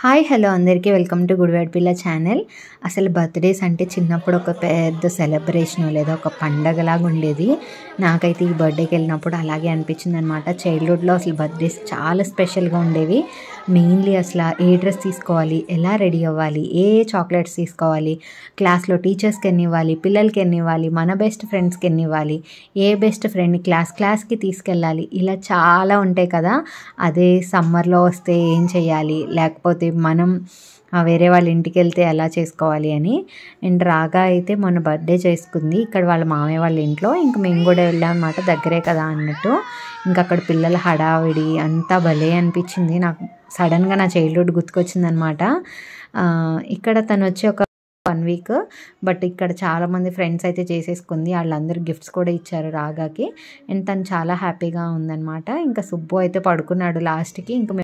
Hi hello అందరికీ welcome to Gudivada పిల్ల channel. అసలు బర్త్డేస్ అంటే చిన్నప్పుడు ఒక పెద్ద సెలబ్రేషన్ లేదా ఒక పండగలాగా ఉండేది. నాకైతే ఈ బర్త్డేకి వెళ్ళినప్పుడు అలాగే అనిపించింది అనమాట. చైల్డ్హుడ్లో అసలు బర్త్డేస్ చాలా స్పెషల్గా ఉండేవి. మెయిన్లీ అసలు ఏ డ్రెస్ తీసుకోవాలి, ఎలా రెడీ అవ్వాలి, ఏ చాక్లెట్స్ తీసుకోవాలి, క్లాస్లో టీచర్స్కి ఎన్ని ఇవ్వాలి, పిల్లలకి ఎన్ని ఇవ్వాలి, మన బెస్ట్ ఫ్రెండ్స్కి ఎన్ని ఇవ్వాలి, ఏ బెస్ట్ ఫ్రెండ్ని క్లాస్కి తీసుకెళ్ళాలి, ఇలా చాలా ఉంటాయి కదా. అదే సమ్మర్లో వస్తే ఏం చేయాలి, లేకపోతే మనం వేరే వాళ్ళ ఇంటికి వెళ్తే ఎలా చేసుకోవాలి అని. అండ్ రాగా అయితే మొన్న బర్త్డే చేసుకుంది ఇక్కడ వాళ్ళ మామయ్య వాళ్ళ ఇంట్లో. ఇంక మేము కూడా వెళ్ళాం అనమాట, దగ్గరే కదా అన్నట్టు. ఇంక అక్కడ పిల్లల హడావిడి అంతా భలే అనిపించింది. నాకు సడన్గా నా చైల్డ్హుడ్ గుర్తుకొచ్చింది అనమాట. ఇక్కడ తను వచ్చి ఒక 1 వీక్, బట్ ఇక్కడ చాలామంది ఫ్రెండ్స్ అయితే చేసేసుకుంది. వాళ్ళందరూ గిఫ్ట్స్ కూడా ఇచ్చారు రాగాకి. అండ్ తను చాలా హ్యాపీగా ఉందన్నమాట. ఇంకా సుబ్బు అయితే పడుకున్నాడు లాస్ట్కి. ఇంకా